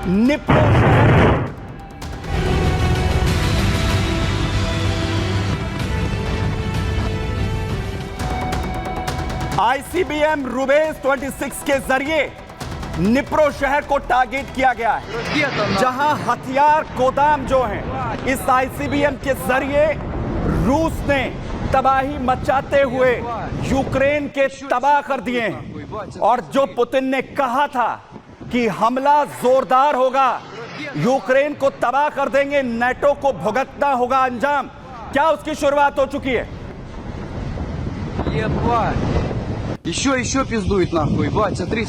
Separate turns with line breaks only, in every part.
Dnipro शहर ICBM रुबेस 26 के जरिए निप्रो शहर को टारगेट किया गया है, जहां हथियार गोदाम जो हैं इस आईसीबीएम के जरिए रूस ने तबाही मचाते हुए यूक्रेन के तबाह कर दिए हैं। और जो पुतिन ने कहा था कि हमला जोरदार होगा, यूक्रेन को तबाह कर देंगे, नेटो को भुगतना होगा अंजाम, क्या उसकी शुरुआत हो चुकी है?
Еще пиздует нахуй, бать, смотри.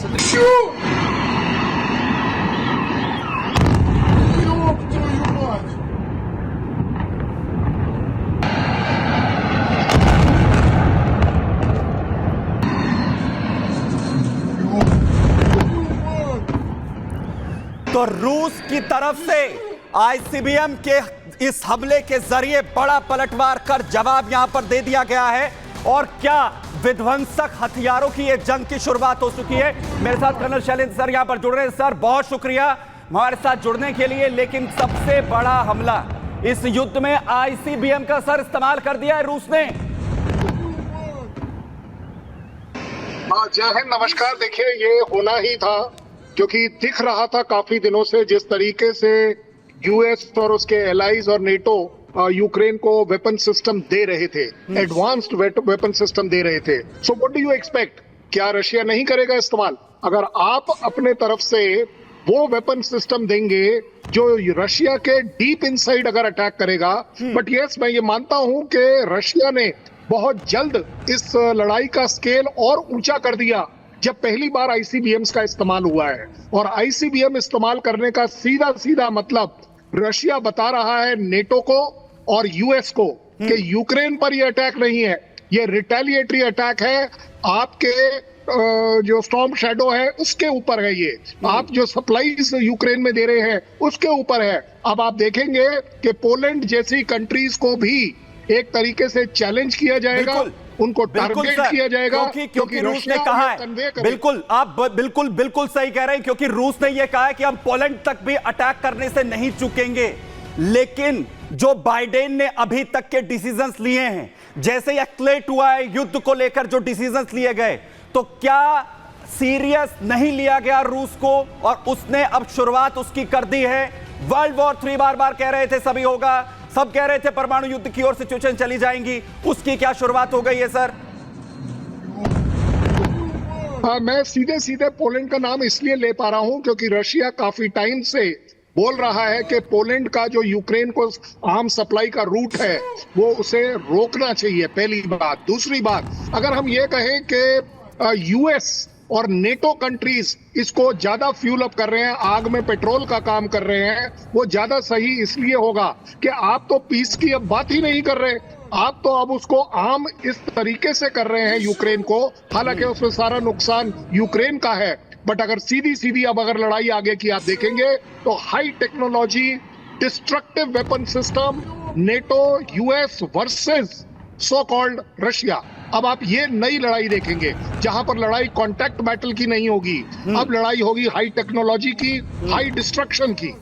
Ёб твою мать!
तो रूस की तरफ से आईसीबीएम के इस हमले के जरिए बड़ा पलटवार कर जवाब यहां पर दे दिया गया है। और क्या विध्वंसक हथियारों की यह जंग की शुरुआत हो चुकी है। मेरे साथ कर्नल शैलेंद्र सर यहां पर जुड़ रहे हैं। सर, बहुत शुक्रिया हमारे साथ जुड़ने के लिए। लेकिन सबसे बड़ा हमला इस युद्ध में आईसीबीएम का सर इस्तेमाल कर दिया है रूस ने।
जय हिंद, नमस्कार। देखिए, ये होना ही था, क्योंकि दिख रहा था काफी दिनों से जिस तरीके से यूएस और उसके एलाइज और नेटो यूक्रेन को वेपन सिस्टम दे रहे थे, एडवांस्ड वेपन सिस्टम दे रहे थे। So what do you expect? क्या रशिया नहीं करेगा इस्तेमाल? अगर आप अपने तरफ से वो वेपन सिस्टम देंगे जो रशिया के डीप इनसाइड अगर अटैक करेगा, बट यस, मैं ये मानता हूं कि रशिया ने बहुत जल्द इस लड़ाई का स्केल और ऊंचा कर दिया जब पहली बार आईसीबीएम्स का इस्तेमाल हुआ है। और आईसीबीएम इस्तेमाल करने का सीधा सीधा मतलब रशिया बता रहा है नेटो को और यूएस को कि यूक्रेन पर ये अटैक नहीं है, ये रिटेलिएटरी अटैक है, आपके जो स्टॉर्म शैडो है उसके ऊपर है, ये आप जो सप्लाईज यूक्रेन में दे रहे हैं उसके ऊपर है। अब आप देखेंगे कि पोलैंड जैसी कंट्रीज को भी एक तरीके से चैलेंज किया जाएगा, उनको टारगेट किया जाएगा,
क्योंकि रूस ने कहा है, बिल्कुल आप बिल्कुल सही कह रहे हैं, क्योंकि रूस ने यह कहा है कि हम पोलैंड तक भी अटैक करने से नहीं चूकेंगे। लेकिन जो बाइडेन ने अभी तक के डिसीजंस लिए हैं, जैसे एक्लेट हुआ है युद्ध को लेकर जो डिसीजंस लिए गए, तो क्या सीरियस नहीं लिया गया रूस को? और उसने अब शुरुआत उसकी कर दी है। वर्ल्ड वॉर 3 बार कह रहे थे सभी होगा, सब कह रहे थे परमाणु युद्ध की ओर सिचुएशन चली जाएंगी, उसकी क्या शुरुआत हो गई है सर?
मैं सीधे सीधे पोलैंड का नाम इसलिए ले पा रहा हूं क्योंकि रशिया काफी टाइम से बोल रहा है कि पोलैंड का जो यूक्रेन को आर्म सप्लाई का रूट है वो उसे रोकना चाहिए, पहली बात। दूसरी बात, अगर हम ये कहें कि यूएस और नेटो कंट्रीज इसको ज्यादा फ्यूल अप कर रहे हैं, आग में पेट्रोल का काम कर रहे हैं, वो ज्यादा सही इसलिए होगा कि आप तो पीस की अब बात ही नहीं कर रहे, आप तो अब उसको आम इस तरीके से कर रहे हैं यूक्रेन को, हालांकि उसमें सारा नुकसान यूक्रेन का है। बट अगर सीधी अब अगर लड़ाई आगे की आप देखेंगे तो high technology destructive weapon system NATO US versus so called Russia. अब आप ये नई लड़ाई देखेंगे जहां पर लड़ाई कॉन्टैक्ट बैटल की नहीं होगी, अब लड़ाई होगी हाई टेक्नोलॉजी की, हाई डिस्ट्रक्शन की।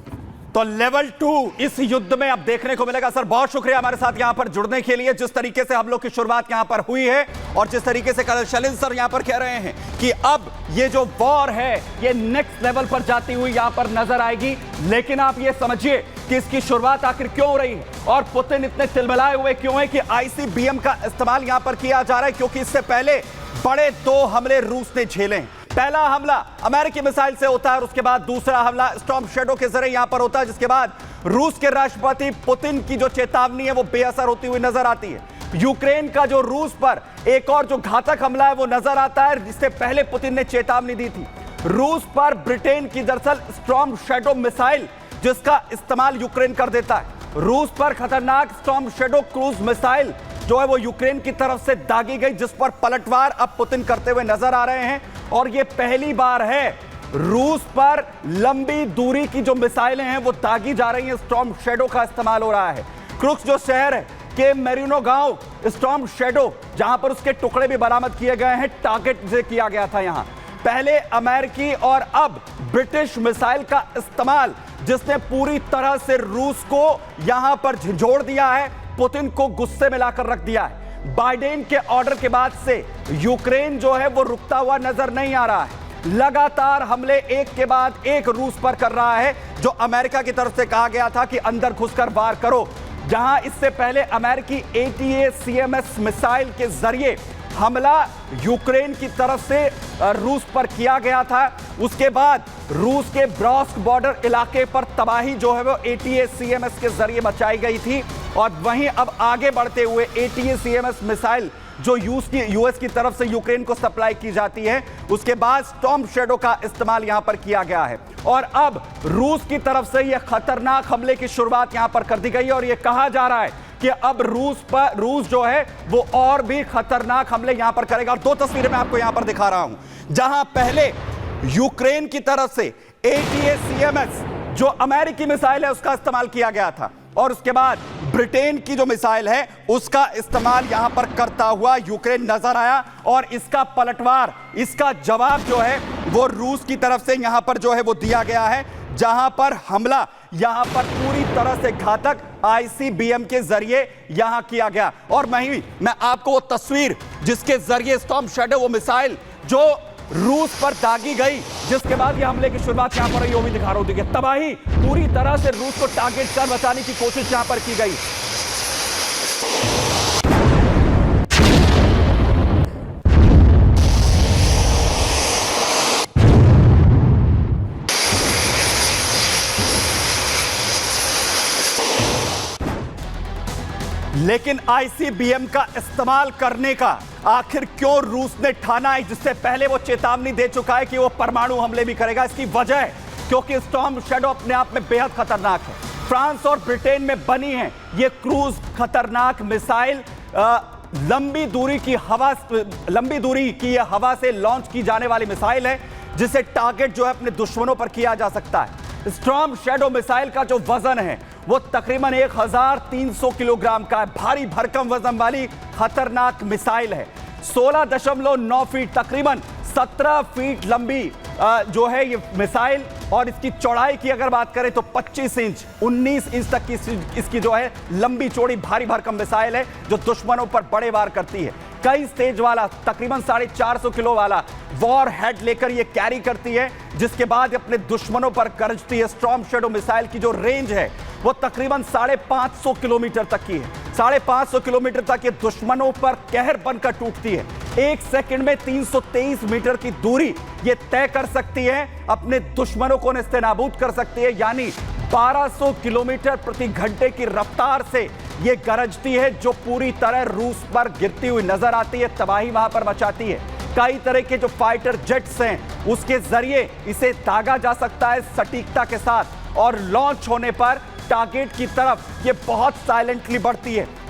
तो लेवल 2 इस युद्ध में अब देखने को मिलेगा। सर, बहुत शुक्रिया हमारे साथ यहां पर जुड़ने के लिए। जिस तरीके से हम लोग की शुरुआत यहां पर हुई है और जिस तरीके से कर्नल शैलेंद्र सर यहां पर कह रहे हैं कि अब ये जो वॉर है ये नेक्स्ट लेवल पर जाती हुई यहां पर नजर आएगी। लेकिन आप ये समझिए कि इसकी शुरुआत आखिर क्यों हो रही है और पुतिन इतने तिलमिलाए हुए क्यों है कि आईसीबीएम का इस्तेमाल यहां पर किया जा रहा है, क्योंकि इससे पहले बड़े 2 हमले रूस ने झेले हैं। पहला हमला अमेरिकी मिसाइल से होता है और उसके बाद दूसरा हमला स्टॉर्म शैडो के जरिए यहां पर होता है, जिसके बाद रूस के राष्ट्रपति पुतिन की जो चेतावनी है वो बेअसर होती हुई नजर आती है। यूक्रेन का जो रूस पर एक और जो घातक हमला है वो नजर आता है, जिससे पहले पुतिन ने चेतावनी दी थी। रूस पर ब्रिटेन की दरअसल स्टॉर्म शैडो मिसाइल जिसका इस्तेमाल यूक्रेन कर देता है। रूस पर खतरनाक स्टॉर्म शैडो क्रूज मिसाइल जो है वो यूक्रेन की तरफ से दागी गई, जिस पर पलटवार अब पुतिन करते हुए नजर आ रहे हैं। और ये पहली बार है रूस पर लंबी दूरी की जो मिसाइलें हैं वो दागी जा रही हैं, स्टॉर्म शैडो का इस्तेमाल हो रहा है। क्रुक्स जो शहर है के मेरिनो गांव स्टॉर्म शैडो जहां पर उसके टुकड़े भी बरामद किए गए हैं, टारगेट से किया गया था। यहां पहले अमेरिकी और अब ब्रिटिश मिसाइल का इस्तेमाल, जिसने पूरी तरह से रूस को यहां पर झिझोड़ दिया है, पुतिन को गुस्से में लाकर रख दिया है। बाइडेन के ऑर्डर के बाद से यूक्रेन जो है वो रुकता हुआ नजर नहीं आ रहा है, लगातार हमले एक के बाद एक रूस पर कर रहा है, जो अमेरिका की तरफ से कहा गया था कि अंदर घुसकर वार करो। जहां इससे पहले अमेरिकी ATACMS मिसाइल के जरिए हमला यूक्रेन की तरफ से रूस पर किया गया था, उसके बाद रूस के ब्रॉस्क बॉर्डर इलाके पर तबाही जो है वो ATACMS के जरिए मचाई गई थी। और वहीं अब आगे बढ़ते हुए ATACMS मिसाइल जो यूएस की तरफ से यूक्रेन को सप्लाई की जाती है, उसके बाद स्टॉर्म शैडो का इस्तेमाल यहां पर किया गया है। और अब रूस की तरफ से यह खतरनाक हमले की शुरुआत यहां पर कर दी गई है और यह कहा जा रहा है कि अब रूस जो है वो और भी खतरनाक हमले यहां पर करेगा। और दो तस्वीरें मैं आपको यहां पर दिखा रहा हूं, जहां पहले यूक्रेन की तरफ से ATACMS जो अमेरिकी मिसाइल है उसका इस्तेमाल किया गया था, और उसके बाद ब्रिटेन की जो मिसाइल है उसका इस्तेमाल यहां पर करता हुआ यूक्रेन नजर आया। और इसका पलटवार, इसका जवाब जो है वो रूस की तरफ से यहां पर जो है वो दिया गया है, जहां पर हमला यहां पर पूरी तरह से घातक ICBM के जरिए यहां किया गया। और मैं आपको वो तस्वीर जिसके जरिए स्टॉर्म शैडो वो मिसाइल जो रूस पर दागी गई, जिसके बाद यह हमले की शुरुआत यहां पर भी दिखा रहा हूं। देखिए तबाही पूरी तरह से रूस को टारगेट कर बचाने की कोशिश यहां पर की गई। लेकिन ICBM का इस्तेमाल करने का आखिर क्यों रूस ने ठाना है, जिससे पहले वो चेतावनी दे चुका है कि वो परमाणु हमले भी करेगा? इसकी वजह है क्योंकि स्टॉर्म शैडो अपने आप में बेहद खतरनाक है। फ्रांस और ब्रिटेन में बनी है ये क्रूज खतरनाक मिसाइल, लंबी दूरी की ये हवा से लॉन्च की जाने वाली मिसाइल है, जिसे टारगेट जो है अपने दुश्मनों पर किया जा सकता है। स्टॉर्म शैडो मिसाइल का जो वजन है वो तकरीबन 1300 किलोग्राम का है। भारी भरकम वजन वाली खतरनाक मिसाइल है। 16.9 फीट, तकरीबन 17 फीट लंबी जो है ये मिसाइल, और इसकी चौड़ाई की अगर बात करें तो 25 इंच 19 इंच तक की इसकी जो है लंबी चौड़ी भारी भरकम मिसाइल है, जो दुश्मनों पर बड़े वार करती है। कई स्टेज वाला तकरीबन 450 किलो वाला वॉर हेड लेकर ये कैरी करती है, जिसके बाद अपने दुश्मनों पर गरजती है। स्टॉर्म शैडो मिसाइल की जो रेंज है वो तकरीबन 550 किलोमीटर तक की है। 550 किलोमीटर तक ये दुश्मनों पर कहर बनकर टूटती है। एक सेकंड में 323 मीटर की दूरी ये तय कर सकती है, अपने दुश्मनों को नेस्तनाबूद कर सकती है। यानी 1200 किलोमीटर प्रति घंटे की रफ्तार से ये गरजती है, जो पूरी तरह रूस पर गिरती हुई नजर आती है, तबाही वहां पर मचाती है। कई तरह के जो फाइटर जेट्स हैं उसके जरिए इसे दागा जा सकता है सटीकता के साथ, और लॉन्च होने पर टारगेट की तरफ ये बहुत साइलेंटली बढ़ती है।